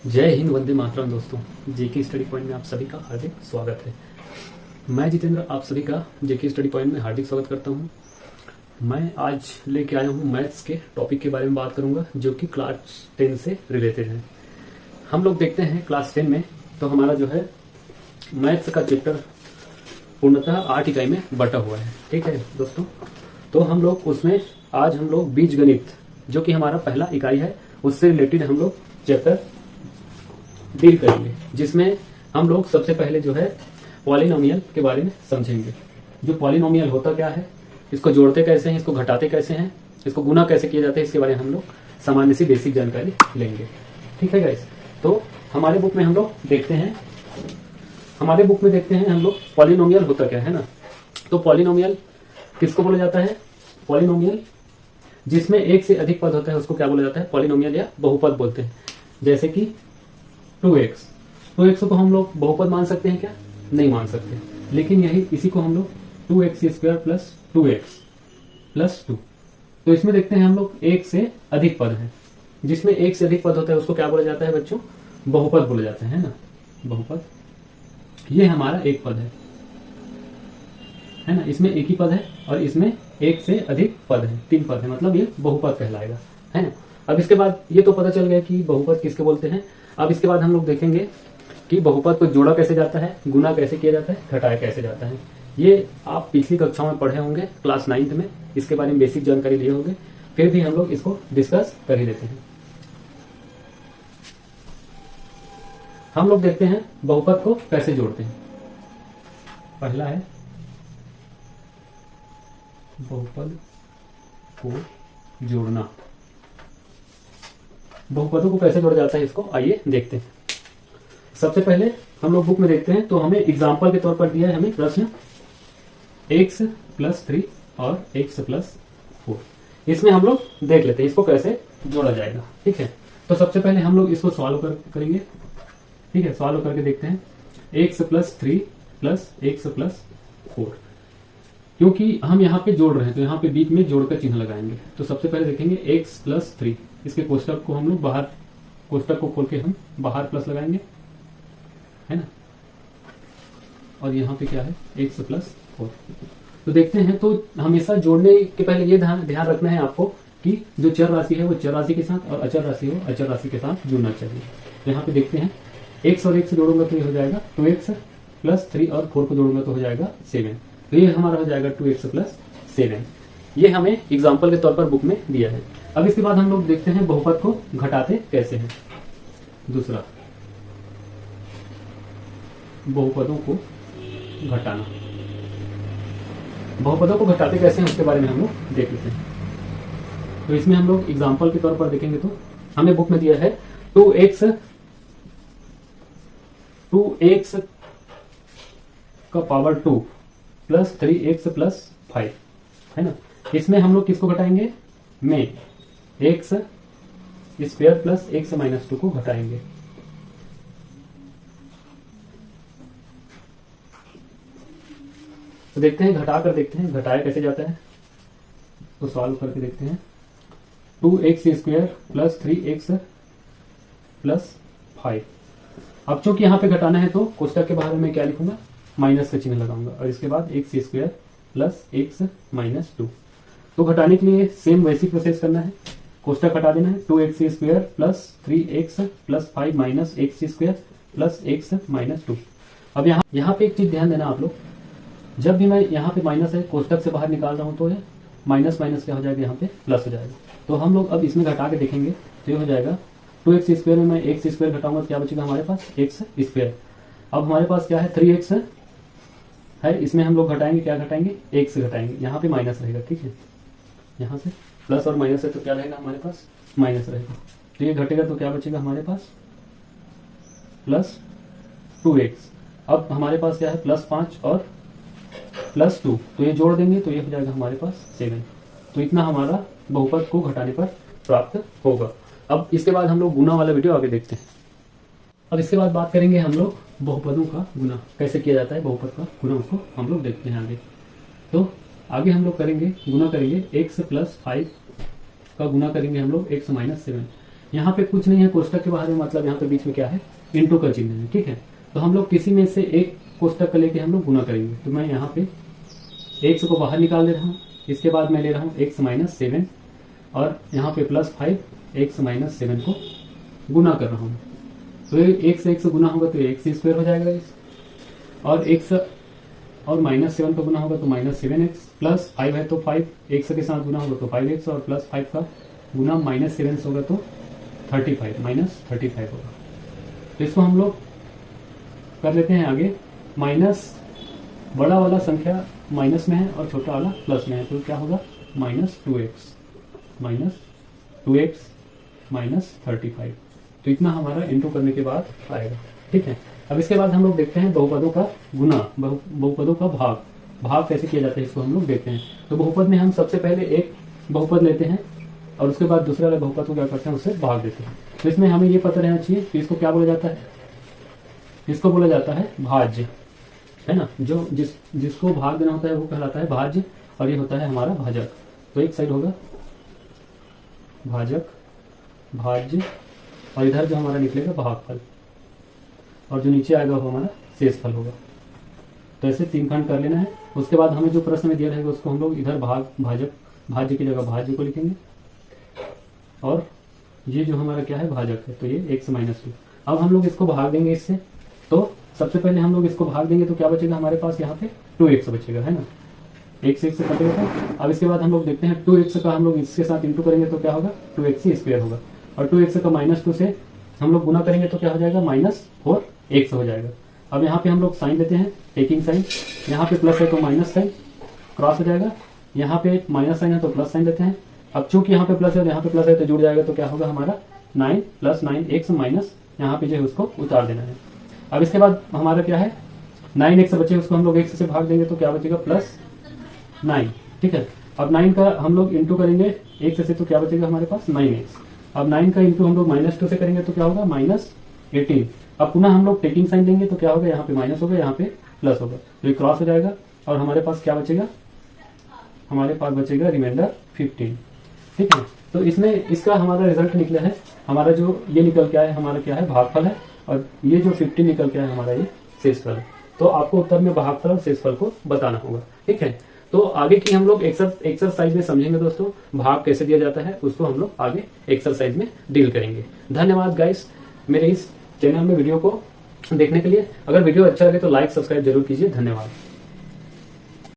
जय हिंद, वंदे मातरम। दोस्तों, जेके study point में आप सभी का हार्दिक स्वागत है। मैं जितेंद्र आप सभी का जेके स्टडी पॉइंट में हार्दिक स्वागत करता हूं। मैं आज लेके आया हूं मैथ्स के टॉपिक के बारे में बात करूंगा, जो कि क्लास 10 से रिलेटेड है। हम लोग देखते हैं क्लास 10 में तो हमारा जो है मैथ्स का चैप्टर पूर्णतः 8 इकाई में बटा हुआ है। ठीक है दोस्तों, तो हम लोग उसमें आज हम लोग बीजगणित, जो कि हमारा पहला इकाई है, उससे रिलेटेड हम लोग चैप्टर डील करेंगे, जिसमें हम लोग सबसे पहले जो है पॉलिनोमियल के बारे में समझेंगे। जो पॉलिनोमियल होता क्या है, इसको जोड़ते कैसे हैं, इसको घटाते कैसे हैं, इसको गुना कैसे किया जाता है, इसके बारे में हम लोग सामान्य सी बेसिक जानकारी लेंगे। ठीक है गाइस, तो हमारे बुक में हम लोग देखते हैं हम लोग पॉलिनोमियल होता क्या है ना। तो पॉलिनोमियल किसको बोला जाता है? पॉलिनोमियल जिसमें एक से अधिक पद होता है उसको क्या बोला जाता है? पॉलिनोमियल या बहुपद बोलते हैं। जैसे कि 2x को हम लोग बहुपद मान सकते हैं क्या? नहीं मान सकते, लेकिन इसी को हम लोग 2x² प्लस 2x प्लस 2। तो इसमें देखते हैं हम लोग एक से अधिक पद है। जिसमें एक से अधिक पद होता है उसको क्या बोला जाता है बच्चों? बहुपद बोला जाता है ना, बहुपद। ये हमारा एक पद है ना, इसमें एक ही पद है और इसमें एक से अधिक पद है, 3 पद है, मतलब ये बहुपद कहलाएगा, है ना। अब इसके बाद ये तो पता चल गया कि बहुपद किसके बोलते हैं। अब इसके बाद हम लोग देखेंगे कि बहुपद को जोड़ा कैसे जाता है, गुना कैसे किया जाता है, घटाया कैसे जाता है। ये आप पिछली कक्षाओं में पढ़े होंगे, क्लास 9th में इसके बारे में बेसिक जानकारी लिए होंगे, फिर भी हम लोग इसको डिस्कस कर ही देते हैं। हम लोग देखते हैं बहुपद को कैसे जोड़ते हैं। पहला है बहुपद को जोड़ना। बहुपदों को कैसे जोड़ा जाता है इसको आइए देखते हैं। सबसे पहले हम लोग बुक में देखते हैं तो हमें एग्जाम्पल के तौर पर दिया है हमें प्रश्न x+3 और x+4। इसमें हम लोग देख लेते हैं इसको कैसे जोड़ा जाएगा। ठीक है, तो सबसे पहले हम लोग इसको सॉल्व करेंगे। ठीक है, सॉल्व करके देखते हैं x+3 प्लस x+4। क्योंकि हम यहाँ पे जोड़ रहे हैं तो यहाँ पे बीच में जोड़कर चिन्ह लगाएंगे। तो सबसे पहले देखेंगे x+3, इसके कोष्टक को हम लोग बाहर, कोष्टक को खोल के हम बाहर प्लस लगाएंगे, है ना। और यहाँ पे क्या है? x+4। तो देखते हैं, तो हमेशा जोड़ने के पहले ये ध्यान रखना है आपको कि जो चर राशि है वो चर राशि के साथ और अचर राशि हो अचर राशि के साथ जुड़ना चाहिए। तो यहाँ पे देखते हैं x और x जोड़ूंगा तो ये हो जाएगा 2x+3 और 4 को जोड़ूंगा तो हो जाएगा 7। तो ये हमारा हो जाएगा 2x+7। ये हमें एग्जाम्पल के तौर पर बुक में दिया है। अब इसके बाद हम लोग देखते हैं बहुपद को घटाते कैसे हैं। दूसरा, बहुपदों को घटाना। बहुपदों को घटाते कैसे हैं उसके बारे में हम लोग देख लेते हैं। तो इसमें हम लोग एग्जाम्पल के तौर पर देखेंगे तो हमें बुक में दिया है 2x का पावर 2 प्लस 3x प्लस 5, है ना। इसमें हम लोग किसको घटाएंगे? में x² प्लस x-2 को घटाएंगे। तो देखते हैं, घटा कर देखते हैं घटाया कैसे जाता है। तो सॉल्व करके देखते हैं 2x² प्लस 3x प्लस 5। अब चूंकि यहाँ पे घटाना है तो कोष्टक के बाहर में क्या लिखूंगा? माइनस का चिन्ह लगाऊंगा और इसके बाद x² प्लस x-2। तो घटाने के लिए सेम वैसी प्रोसेस करना है, कोष्टक हटा देना है। 2x² plus 3x plus 5 minus x² plus x-2। अब यहाँ पे एक चीज ध्यान देना आप लोग, जब भी मैं यहाँ पे माइनस है कोष्टक से बाहर निकाल रहा हूँ तो ये माइनस माइनस क्या हो जाएगा? यहाँ पे प्लस हो जाएगा। तो हम लोग अब इसमें घटा के देखेंगे तो ये हो जाएगा 2x² में मैं x² घटाऊंगा तो क्या बचेगा हमारे पास? x²। अब हमारे पास क्या है? 3x है, इसमें हम लोग घटाएंगे, क्या घटाएंगे? x घटाएंगे। यहाँ पे माइनस रहेगा। ठीक है, यहाँ से प्लस और माइनस है तो क्या रहेगा हमारे पास? माइनस रहेगा। तो ये घटेगा तो क्या बचेगा हमारे पास? Plus 2x। अब हमारे पास क्या है? प्लस 5 और प्लस 2, तो ये जोड़ देंगे तो ये हो जाएगा हमारे पास 7। तो इतना हमारा बहुपद को घटाने पर प्राप्त होगा। अब इसके बाद हम लोग गुना वाला वीडियो आगे देखते हैं। अब इसके बाद बात करेंगे हम लोग बहुपदों का गुना कैसे किया जाता है, बहुपद का गुना, उसको हम लोग देखते हैं आगे। तो आगे हम लोग करेंगे गुना करेंगे x+5 का गुना करेंगे हम लोग x-7। यहाँ पे कुछ नहीं है कोष्टक के बाहर में, मतलब यहाँ पे बीच में क्या है, इंटू का चिन्ह है। ठीक है, तो हम लोग किसी में से एक कोष्टक का लेके हम लोग गुना करेंगे। तो मैं यहाँ पे एक्स को बाहर निकाल दे रहा हूँ, इसके बाद मैं ले रहा हूँ एक्स माइनस 7 और यहाँ पे प्लस 5 एक्स माइनस 7 को गुना कर रहा हूँ। तो ये एक से गुना होगा तो एक्स स्क्वायर हो जाएगा इस, और एक्स और माइनस 7 का गुना होगा तो माइनस 7x, प्लस 5 है तो 5 एक्स के साथ गुना होगा तो 5x, और प्लस 5 का गुना माइनस 7 होगा तो 35 माइनस 35 होगा। तो इसको हम लोग कर लेते हैं आगे। माइनस बड़ा वाला संख्या माइनस में है और छोटा वाला प्लस में है, तो क्या होगा माइनस 2x माइनस 35। तो इतना हमारा इंटू करने के बाद आएगा। ठीक है, अब इसके बाद हम लोग देखते हैं बहुपदों का गुना, बहुपदों का भाग कैसे किया जाता है, इसको हम लोग देखते हैं। तो बहुपद में हम सबसे पहले एक बहुपद लेते हैं और उसके बाद दूसरे वाले बहुपद को क्या करते हैं, उससे भाग देते हैं। तो इसमें हमें ये पता रहना चाहिए कि इसको क्या बोला जाता है, इसको बोला जाता है भाज्य, है ना। जो जिसको भाग देना होता है वो कहलाता है भाज्य, और ये होता है हमारा भाजक। तो एक साइड होगा भाजक, भाज्य, और इधर जो हमारा निकलेगा भागफल, और जो नीचे आएगा वो हमारा शेषफल होगा। तो ऐसे 3 खंड कर लेना है। उसके बाद हमें जो प्रश्न में दिया रहेगा उसको हम लोग इधर भाज्य की जगह भाज्य को लिखेंगे, और ये जो हमारा क्या है भाजक है, तो ये x माइनस 2। अब हम लोग इसको भाग देंगे इससे, तो सबसे पहले हम लोग इसको भाग देंगे तो क्या बचेगा हमारे पास, यहाँ पे 2x बचेगा, है ना। x से कटेगा। अब इसके बाद हम लोग देखते हैं 2x का हम लोग इसके साथ इंटू करेंगे तो क्या होगा, 2x स्क्वायर होगा, और 2x का माइनस 2 से हम लोग गुना करेंगे तो क्या हो जाएगा, माइनस 4x हो जाएगा। अब यहाँ पे हम लोग साइन लेते हैं, टेकिंग साइन, यहाँ पे प्लस है तो माइनस साइन क्रॉस हो जाएगा, यहाँ पे माइनस साइन है तो प्लस साइन लेते हैं। अब चूंकि यहाँ पे प्लस है और यहाँ पे प्लस है तो जुड़ जाएगा, तो क्या होगा हमारा 9 + 9x माइनस, यहाँ पे जो है उसको उतार देना है। अब इसके बाद हमारा क्या है, 9x बचे, उसको हम लोग x से भाग देंगे तो क्या बचेगा, +9। ठीक है, अब 9 का हम लोग इंटू करेंगे x से, तो क्या बचेगा हमारे पास 9x। अब 9 का इंटू हम लोग -2 से करेंगे तो क्या होगा -18। अब पुनः हम लोग टेकिंग साइन देंगे तो क्या होगा, यहाँ पे माइनस होगा, यहाँ पे प्लस होगा, तो ये क्रॉस हो जाएगा, और हमारे पास क्या बचेगा, हमारे पास बचेगा रिमाइंडर 15। ठीक है, तो इसमें इसका हमारा रिजल्ट निकला है, हमारा जो ये निकल के आया है हमारा क्या है, भागफल है, और ये जो 15 निकल के आया हमारा ये शेषफल है। तो आपको उत्तर में भागफल और शेषफल को बताना होगा। ठीक है, तो आगे की हम लोग एक्सरसाइज में समझेंगे दोस्तों, भाग कैसे दिया जाता है उसको हम लोग आगे एक्सरसाइज में डील करेंगे। धन्यवाद गाइस मेरे इस चैनल में वीडियो को देखने के लिए। अगर वीडियो अच्छा लगे तो लाइक सब्सक्राइब जरूर कीजिए। धन्यवाद।